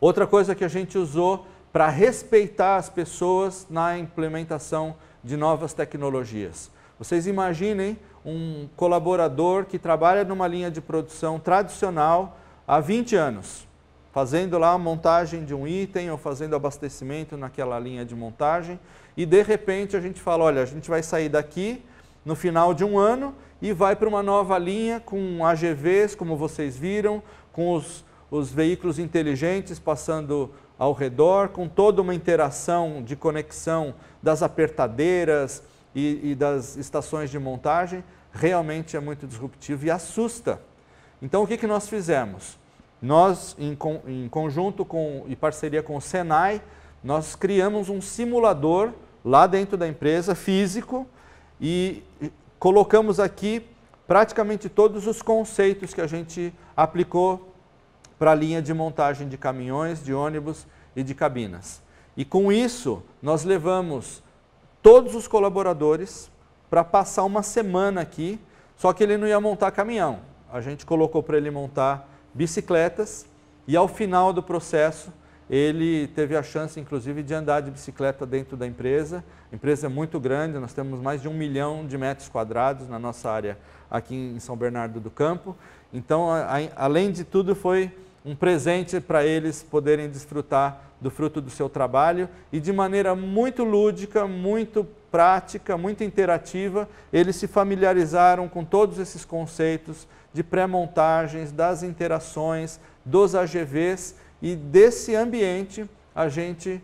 Outra coisa que a gente usou para respeitar as pessoas na implementação de novas tecnologias. Vocês imaginem um colaborador que trabalha numa linha de produção tradicional há 20 anos, fazendo lá a montagem de um item ou fazendo abastecimento naquela linha de montagem e de repente a gente fala, olha, a gente vai sair daqui no final de um ano e vai para uma nova linha com AGVs, como vocês viram, com os veículos inteligentes passando ao redor, com toda uma interação de conexão das apertadeiras e das estações de montagem, realmente é muito disruptivo e assusta. Então o que nós fizemos? Nós, em conjunto e parceria com o Senai, nós criamos um simulador lá dentro da empresa, físico, e colocamos aqui praticamente todos os conceitos que a gente aplicou para a linha de montagem de caminhões, de ônibus e de cabinas. E com isso, nós levamos todos os colaboradores para passar uma semana aqui, só que ele não ia montar caminhão. A gente colocou para ele montar bicicletas e ao final do processo ele teve a chance inclusive de andar de bicicleta dentro da empresa. A empresa é muito grande, nós temos mais de 1 milhão de metros quadrados na nossa área aqui em São Bernardo do Campo. Então, além de tudo, foi um presente para eles poderem desfrutar do fruto do seu trabalho e de maneira muito lúdica, muito prática, muito interativa, eles se familiarizaram com todos esses conceitos de pré-montagens, das interações, dos AGVs e desse ambiente a gente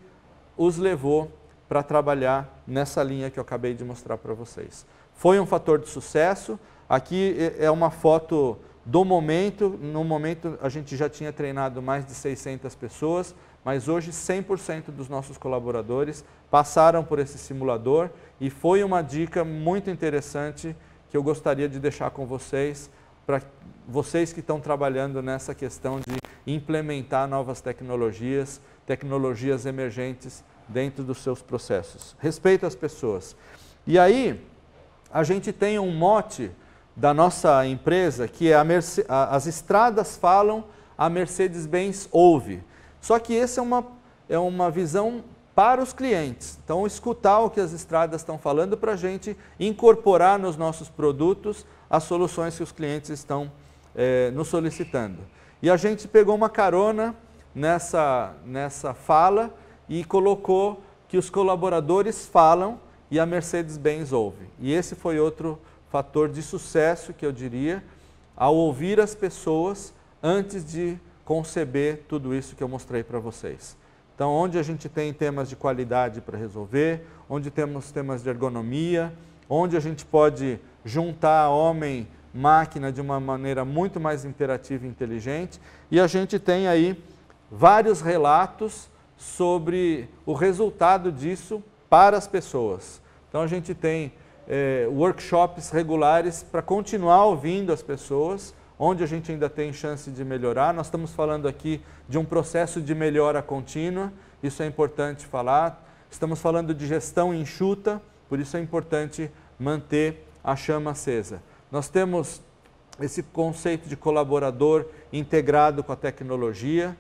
os levou para trabalhar nessa linha que eu acabei de mostrar para vocês. Foi um fator de sucesso, aqui é uma foto do momento, no momento a gente já tinha treinado mais de 600 pessoas, mas hoje 100% dos nossos colaboradores passaram por esse simulador e foi uma dica muito interessante que eu gostaria de deixar com vocês, para vocês que estão trabalhando nessa questão de implementar novas tecnologias, tecnologias emergentes dentro dos seus processos. Respeito às pessoas. E aí, a gente tem um mote da nossa empresa que é as estradas falam, a Mercedes-Benz ouve. Só que essa é uma visão para os clientes. Então, escutar o que as estradas estão falando para a gente incorporar nos nossos produtos as soluções que os clientes estão nos solicitando. E a gente pegou uma carona nessa fala e colocou que os colaboradores falam e a Mercedes-Benz ouve. E esse foi outro fator de sucesso, que eu diria, ao ouvir as pessoas antes de conceber tudo isso que eu mostrei para vocês. Então, onde a gente tem temas de qualidade para resolver, onde temos temas de ergonomia, onde a gente pode juntar homem, máquina de uma maneira muito mais interativa e inteligente, e a gente tem aí vários relatos sobre o resultado disso para as pessoas. Então, a gente tem workshops regulares para continuar ouvindo as pessoas, onde a gente ainda tem chance de melhorar. Nós estamos falando aqui de um processo de melhora contínua, isso é importante falar. Estamos falando de gestão enxuta, por isso é importante manter a chama acesa. Nós temos esse conceito de colaborador integrado com a tecnologia.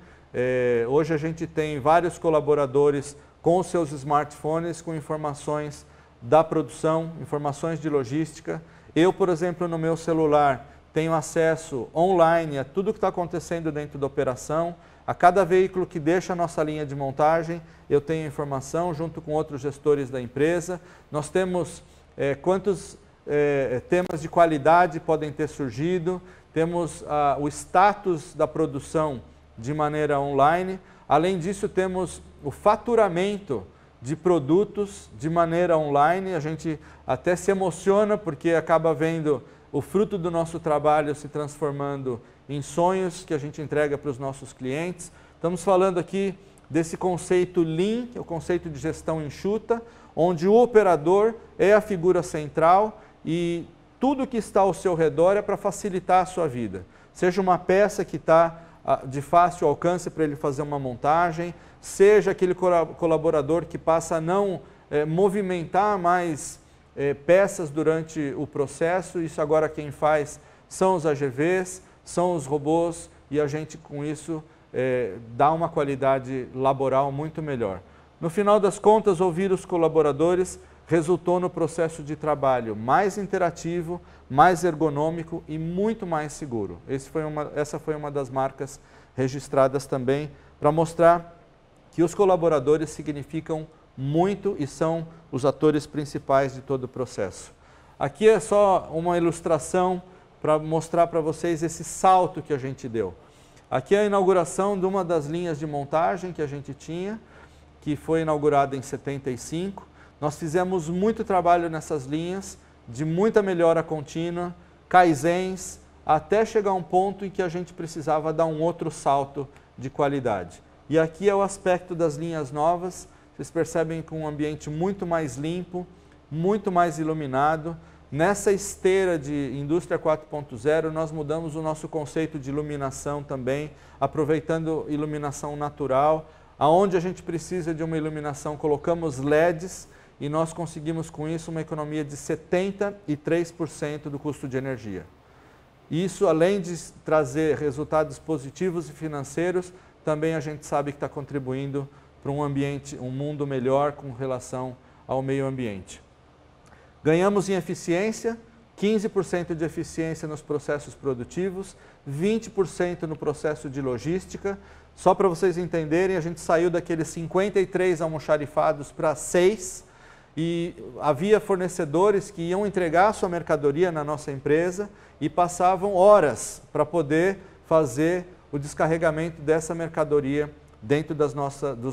Hoje a gente tem vários colaboradores com os seus smartphones, com informações da produção, informações de logística. Eu, por exemplo, no meu celular, tenho acesso online a tudo que está acontecendo dentro da operação. A cada veículo que deixa a nossa linha de montagem, eu tenho informação junto com outros gestores da empresa. Nós temos quantos temas de qualidade podem ter surgido, temos o status da produção de maneira online. Além disso, temos o faturamento de produtos de maneira online. A gente até se emociona porque acaba vendo o fruto do nosso trabalho se transformando em sonhos que a gente entrega para os nossos clientes. Estamos falando aqui desse conceito Lean, que é o conceito de gestão enxuta, onde o operador é a figura central e tudo que está ao seu redor é para facilitar a sua vida. Seja uma peça que está de fácil alcance para ele fazer uma montagem, seja aquele colaborador que passa a não movimentar mais peças durante o processo. Isso agora quem faz são os AGVs, são os robôs, e a gente com isso dá uma qualidade laboral muito melhor. No final das contas, ouvir os colaboradores resultou no processo de trabalho mais interativo, mais ergonômico e muito mais seguro. Essa foi uma das marcas registradas também para mostrar que os colaboradores significam muito e são os atores principais de todo o processo. Aqui é só uma ilustração para mostrar para vocês esse salto que a gente deu. Aqui é a inauguração de uma das linhas de montagem que a gente tinha, que foi inaugurada em 75. Nós fizemos muito trabalho nessas linhas, de muita melhora contínua, kaizens, até chegar a um ponto em que a gente precisava dar um outro salto de qualidade. E aqui é o aspecto das linhas novas. Vocês percebem com um ambiente muito mais limpo, muito mais iluminado. Nessa esteira de indústria 4.0, nós mudamos o nosso conceito de iluminação também, aproveitando iluminação natural. Aonde a gente precisa de uma iluminação, colocamos LEDs e nós conseguimos com isso uma economia de 73% do custo de energia. Isso, além de trazer resultados positivos e financeiros, também a gente sabe que está contribuindo para um ambiente, um mundo melhor com relação ao meio ambiente. Ganhamos em eficiência, 15% de eficiência nos processos produtivos, 20% no processo de logística. Só para vocês entenderem, a gente saiu daqueles 53 almoxarifados para 6 e havia fornecedores que iam entregar a sua mercadoria na nossa empresa e passavam horas para poder fazer o descarregamento dessa mercadoria dentro dos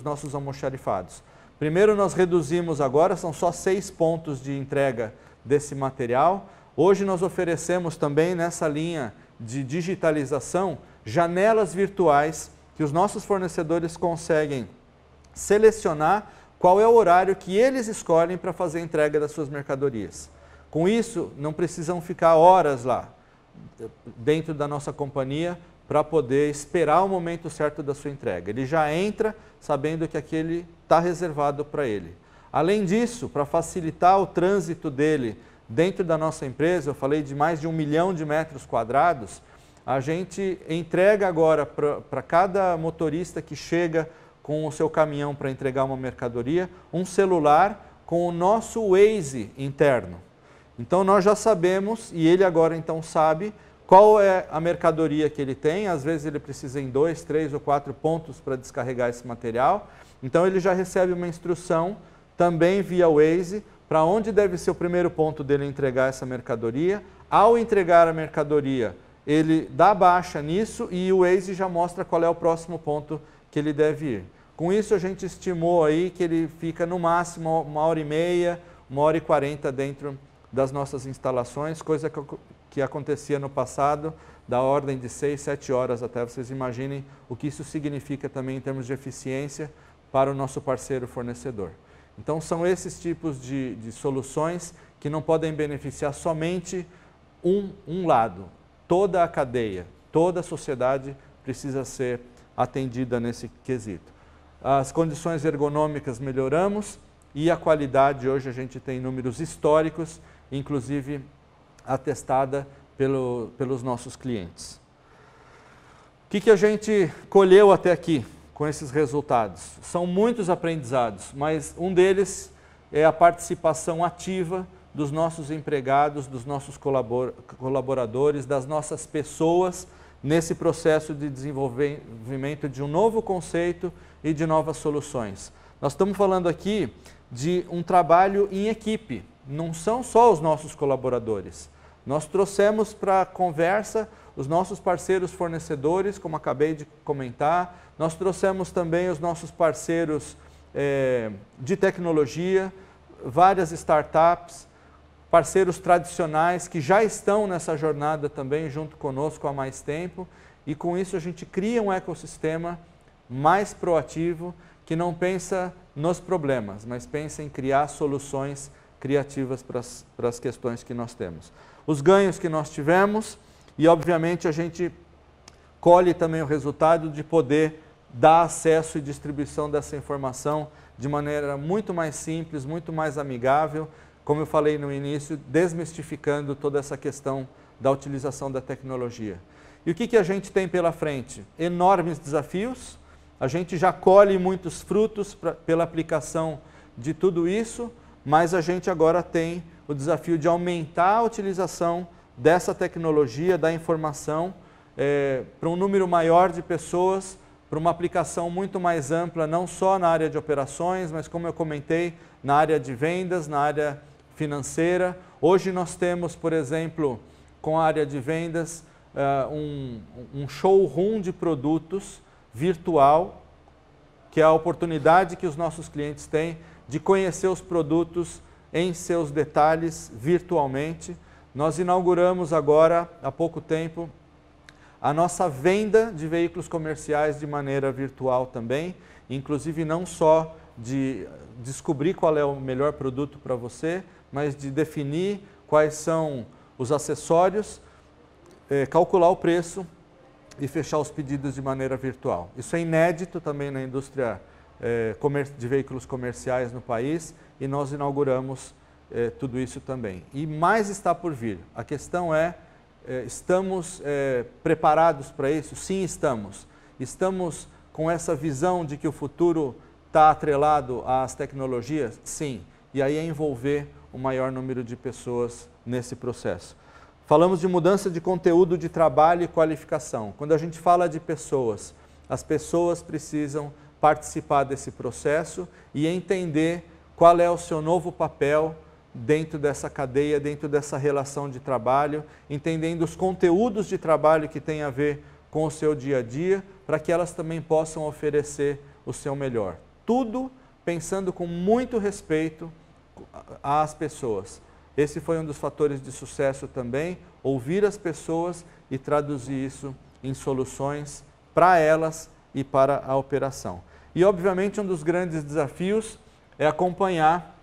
nossos almoxarifados. Primeiro nós reduzimos agora, são só 6 pontos de entrega desse material. Hoje nós oferecemos também nessa linha de digitalização janelas virtuais que os nossos fornecedores conseguem selecionar qual é o horário que eles escolhem para fazer a entrega das suas mercadorias. Com isso, não precisam ficar horas lá dentro da nossa companhia para poder esperar o momento certo da sua entrega. Ele já entra sabendo que aquele está reservado para ele. Além disso, para facilitar o trânsito dele dentro da nossa empresa, eu falei de mais de 1 milhão de metros quadrados, a gente entrega agora para cada motorista que chega com o seu caminhão para entregar uma mercadoria, um celular com o nosso Waze interno. Então nós já sabemos, e ele agora então sabe, qual é a mercadoria que ele tem. Às vezes ele precisa em 2, 3 ou 4 pontos para descarregar esse material. Então ele já recebe uma instrução, também via Waze, para onde deve ser o primeiro ponto dele entregar essa mercadoria. Ao entregar a mercadoria, ele dá baixa nisso e o Waze já mostra qual é o próximo ponto que ele deve ir. Com isso a gente estimou aí que ele fica no máximo 1h30, 1h40 dentro das nossas instalações, coisa que acontecia no passado, da ordem de 6, 7 horas até. Vocês imaginem o que isso significa também em termos de eficiência para o nosso parceiro fornecedor. Então são esses tipos de soluções que não podem beneficiar somente um lado. Toda a cadeia, toda a sociedade precisa ser atendida nesse quesito. As condições ergonômicas melhoramos e a qualidade, hoje a gente tem números históricos, inclusive atestada pelos nossos clientes. O que a gente colheu até aqui com esses resultados? São muitos aprendizados, mas um deles é a participação ativa dos nossos empregados, dos nossos colaboradores, das nossas pessoas nesse processo de desenvolvimento de um novo conceito e de novas soluções. Nós estamos falando aqui de um trabalho em equipe, não são só os nossos colaboradores. Nós trouxemos para a conversa os nossos parceiros fornecedores, como acabei de comentar, nós trouxemos também os nossos parceiros de tecnologia, várias startups, parceiros tradicionais que já estão nessa jornada também junto conosco há mais tempo, e com isso a gente cria um ecossistema mais proativo, que não pensa nos problemas, mas pensa em criar soluções criativas para as questões que nós temos. Os ganhos que nós tivemos, e obviamente a gente colhe também o resultado de poder dar acesso e distribuição dessa informação de maneira muito mais simples, muito mais amigável, como eu falei no início, desmistificando toda essa questão da utilização da tecnologia. E o que a gente tem pela frente? Enormes desafios. A gente já colhe muitos frutos pela aplicação de tudo isso, mas a gente agora tem o desafio de aumentar a utilização dessa tecnologia, da informação, para um número maior de pessoas, para uma aplicação muito mais ampla, não só na área de operações, mas como eu comentei, na área de vendas, na área financeira. Hoje nós temos, por exemplo, com a área de vendas, um showroom de produtos virtual, que é a oportunidade que os nossos clientes têm de conhecer os produtos em seus detalhes virtualmente. Nós inauguramos agora, há pouco tempo, a nossa venda de veículos comerciais de maneira virtual também, inclusive não só de descobrir qual é o melhor produto para você, mas de definir quais são os acessórios, calcular o preço e fechar os pedidos de maneira virtual. Isso é inédito também na indústria de veículos comerciais no país, e nós inauguramos tudo isso também. E mais está por vir. A questão é, estamos preparados para isso? Sim, estamos. Estamos com essa visão de que o futuro está atrelado às tecnologias? Sim. E aí é envolver o maior número de pessoas nesse processo. Falamos de mudança de conteúdo de trabalho e qualificação. Quando a gente fala de pessoas, as pessoas precisam participar desse processo e entender qual é o seu novo papel dentro dessa cadeia, dentro dessa relação de trabalho, entendendo os conteúdos de trabalho que têm a ver com o seu dia a dia, para que elas também possam oferecer o seu melhor. Tudo pensando com muito respeito às pessoas. Esse foi um dos fatores de sucesso também, ouvir as pessoas e traduzir isso em soluções para elas e para a operação. E, obviamente, um dos grandes desafios é acompanhar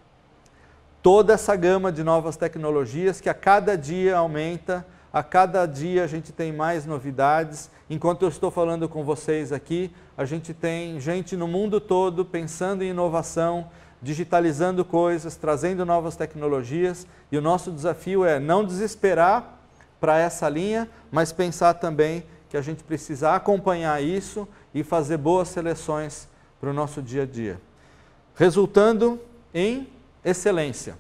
toda essa gama de novas tecnologias que a cada dia aumenta, a cada dia a gente tem mais novidades. Enquanto eu estou falando com vocês aqui, a gente tem gente no mundo todo pensando em inovação, digitalizando coisas, trazendo novas tecnologias, e o nosso desafio é não desesperar para essa linha, mas pensar também que a gente precisa acompanhar isso e fazer boas seleções para o nosso dia a dia. Resultando em excelência.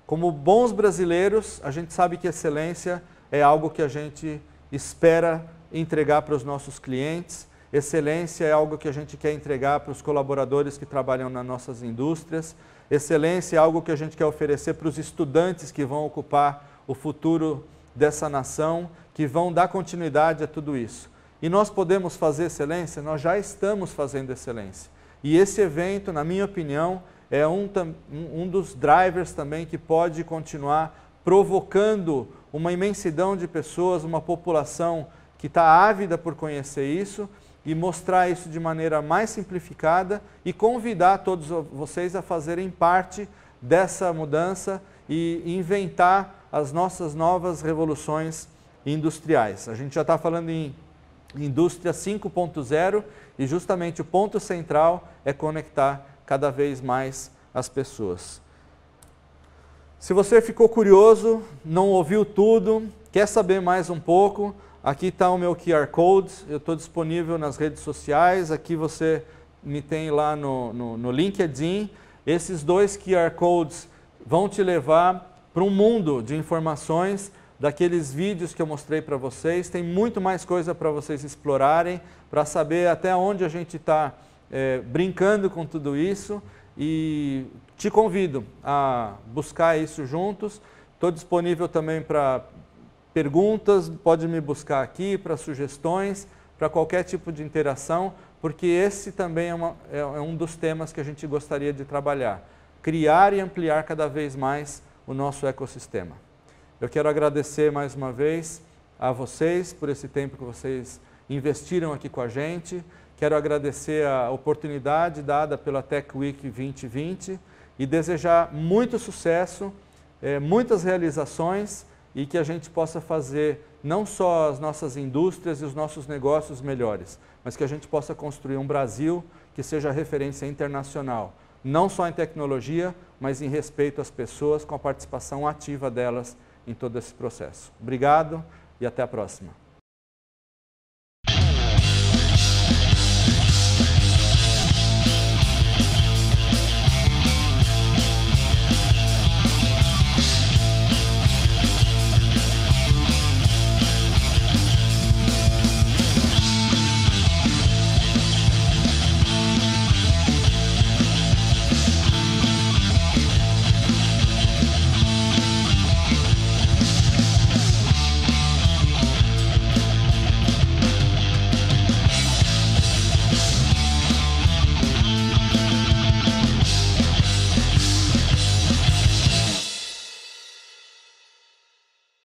Como bons brasileiros, a gente sabe que excelência é algo que a gente espera entregar para os nossos clientes. Excelência é algo que a gente quer entregar para os colaboradores que trabalham nas nossas indústrias. Excelência é algo que a gente quer oferecer para os estudantes que vão ocupar o futuro dessa nação, que vão dar continuidade a tudo isso. E nós podemos fazer excelência? Nós já estamos fazendo excelência. E esse evento, na minha opinião, é um dos drivers também que pode continuar provocando uma imensidão de pessoas, uma população que está ávida por conhecer isso, e mostrar isso de maneira mais simplificada e convidar todos vocês a fazerem parte dessa mudança e inventar as nossas novas revoluções industriais. A gente já está falando em indústria 5.0 e justamente o ponto central é conectar cada vez mais as pessoas. Se você ficou curioso, não ouviu tudo, quer saber mais um pouco, aqui está o meu QR Code, eu estou disponível nas redes sociais, aqui você me tem lá no LinkedIn. Esses dois QR Codes vão te levar para um mundo de informações, daqueles vídeos que eu mostrei para vocês. Tem muito mais coisa para vocês explorarem, para saber até onde a gente está brincando com tudo isso. E te convido a buscar isso juntos. Estou disponível também para perguntas, pode me buscar aqui, para sugestões, para qualquer tipo de interação, porque esse também é um dos temas que a gente gostaria de trabalhar. Criar e ampliar cada vez mais o nosso ecossistema. Eu quero agradecer mais uma vez a vocês por esse tempo que vocês investiram aqui com a gente. Quero agradecer a oportunidade dada pela Tech Week 2020 e desejar muito sucesso, muitas realizações e que a gente possa fazer não só as nossas indústrias e os nossos negócios melhores, mas que a gente possa construir um Brasil que seja referência internacional, não só em tecnologia, mas em respeito às pessoas, com a participação ativa delas em todo esse processo. Obrigado e até a próxima.